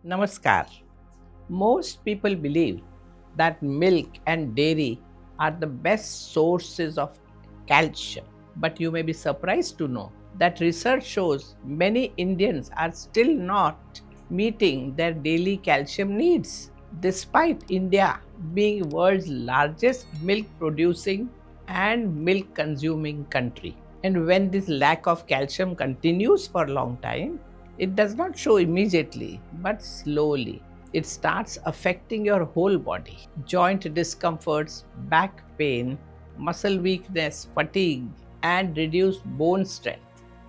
Namaskar. Most people believe that milk and dairy are the best sources of calcium. But you may be surprised to know that research shows many Indians are still not meeting their daily calcium needs, despite India being world's largest milk producing and milk consuming country. And when this lack of calcium continues for a long time, it does not show immediately, but slowly. It starts affecting your whole body. Joint discomforts, back pain, muscle weakness, fatigue, and reduced bone strength.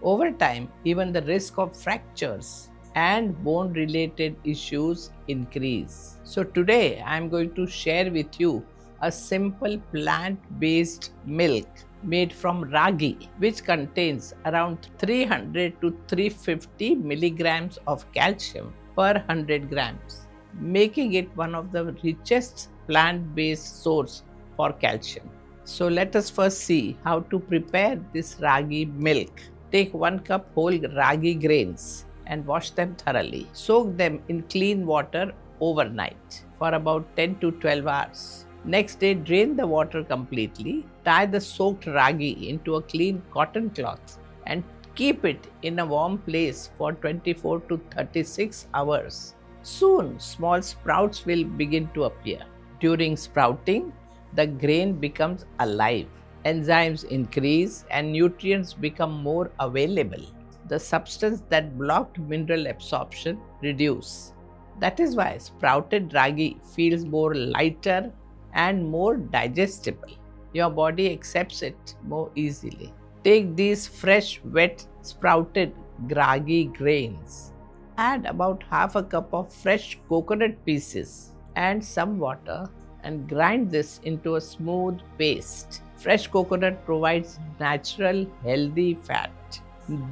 Over time, even the risk of fractures and bone related issues increase. So, today I am going to share with you a simple plant based milk made from ragi, which contains around 300 to 350 milligrams of calcium per 100 grams, making it one of the richest plant based source for calcium. So let us first see how to prepare this ragi milk. Take 1 cup whole ragi grains and wash them thoroughly. Soak them in clean water overnight for about 10 to 12 hours. Next day, drain the water completely. Tie the soaked ragi into a clean cotton cloth and keep it in a warm place for 24 to 36 hours. Soon, small sprouts will begin to appear. During sprouting, the grain becomes alive. Enzymes increase and nutrients become more available. The substance that blocked mineral absorption reduce. That is why sprouted ragi feels more lighter and more digestible. Your body accepts it more easily. Take these fresh, wet, sprouted ragi grains. Add about half a cup of fresh coconut pieces and some water and grind this into a smooth paste. Fresh coconut provides natural healthy fat.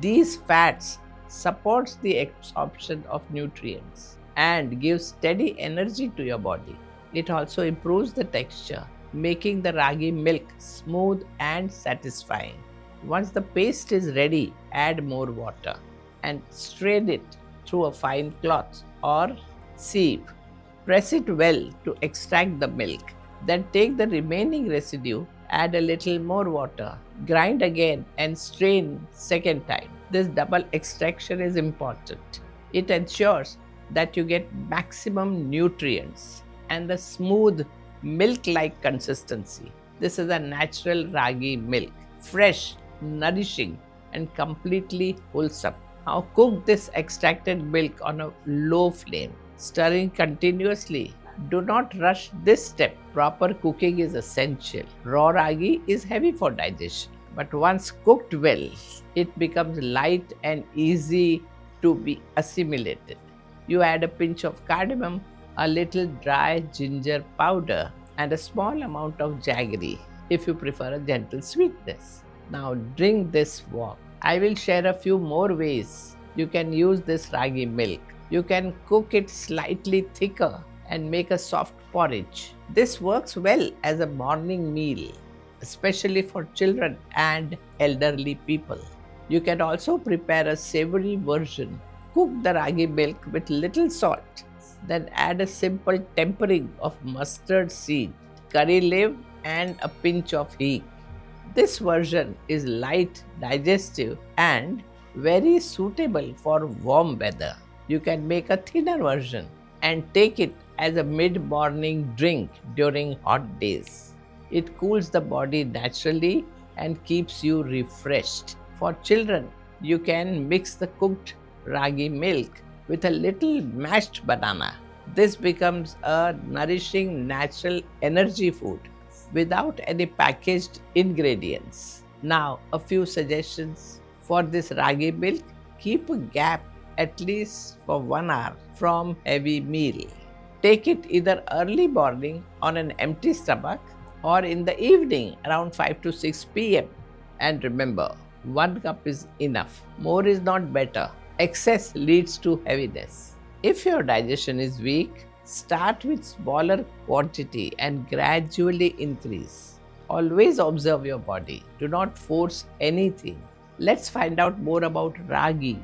These fats supports the absorption of nutrients and gives steady energy to your body. It also improves the texture, making the ragi milk smooth and satisfying. Once the paste is ready, add more water and strain it through a fine cloth or sieve. Press it well to extract the milk. Then take the remaining residue, add a little more water, grind again and strain second time. This double extraction is important. It ensures that you get maximum nutrients and a smooth milk-like consistency. This is a natural ragi milk, fresh, nourishing and completely wholesome. Now cook this extracted milk on a low flame, stirring continuously. Do not rush this step. Proper cooking is essential. Raw ragi is heavy for digestion, but once cooked well, it becomes light and easy to be assimilated. You add a pinch of cardamom, a little dry ginger powder, and a small amount of jaggery if you prefer a gentle sweetness. Now drink this warm. I will share a few more ways you can use this ragi milk. You can cook it slightly thicker and make a soft porridge. This works well as a morning meal, especially for children and elderly people. You can also prepare a savory version. Cook the ragi milk with little salt. Then add a simple tempering of mustard seed, curry leaf, and a pinch of hing. This version is light, digestive, and very suitable for warm weather. You can make a thinner version and take it as a mid-morning drink during hot days. It cools the body naturally and keeps you refreshed. For children, you can mix the cooked ragi milk with a little mashed banana. This becomes a nourishing natural energy food without any packaged ingredients. Now, a few suggestions for this ragi milk. Keep a gap at least for 1 hour from heavy meal. Take it either early morning on an empty stomach or in the evening around 5 to 6 p.m. And remember, 1 cup is enough. More is not better. Excess leads to heaviness. If your digestion is weak, start with smaller quantity and gradually increase. Always observe your body. Do not force anything. Let's find out more about ragi.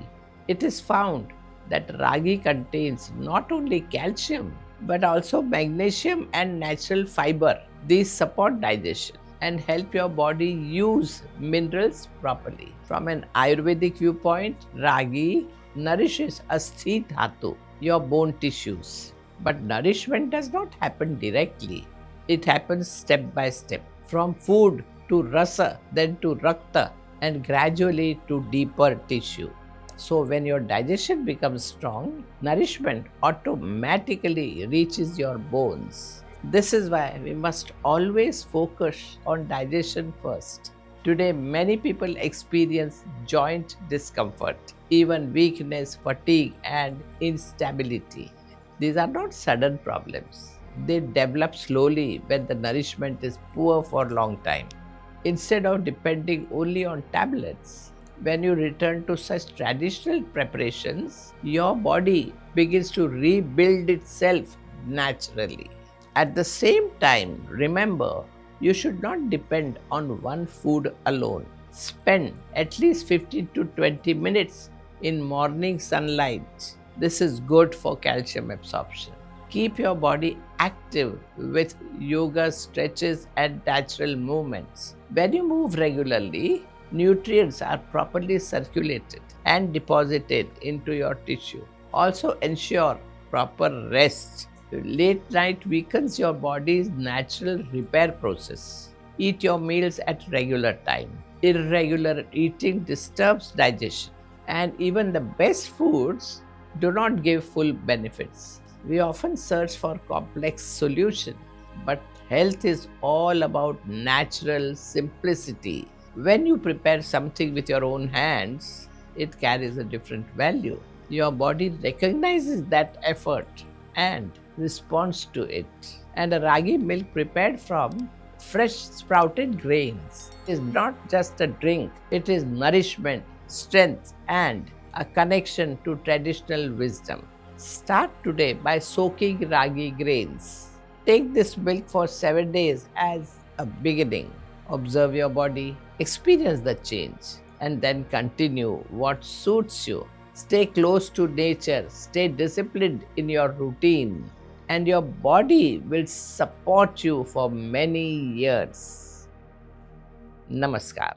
It is found that ragi contains not only calcium but also magnesium and natural fiber. These support digestion and help your body use minerals properly. From an Ayurvedic viewpoint, ragi nourishes asthi dhatu, your bone tissues. But nourishment does not happen directly. It happens step by step, from food to rasa, then to rakta, and gradually to deeper tissue. So, when your digestion becomes strong, nourishment automatically reaches your bones. This is why we must always focus on digestion first. Today, many people experience joint discomfort, even weakness, fatigue, and instability. These are not sudden problems. They develop slowly when the nourishment is poor for a long time. Instead of depending only on tablets, when you return to such traditional preparations, your body begins to rebuild itself naturally. At the same time, remember, you should not depend on one food alone. Spend at least 15 to 20 minutes in morning sunlight. This is good for calcium absorption. Keep your body active with yoga, stretches, and natural movements. When you move regularly, nutrients are properly circulated and deposited into your tissue. Also, ensure proper rest. Late night weakens your body's natural repair process. Eat your meals at regular time. Irregular eating disturbs digestion, and even the best foods do not give full benefits. We often search for complex solutions, but health is all about natural simplicity. When you prepare something with your own hands, it carries a different value. Your body recognizes that effort and responds to it. And a ragi milk prepared from fresh sprouted grains is not just a drink, it is nourishment, strength, and a connection to traditional wisdom. Start today by soaking ragi grains. Take this milk for 7 days as a beginning. Observe your body, experience the change, and then continue what suits you. Stay close to nature, stay disciplined in your routine, and your body will support you for many years. Namaskar.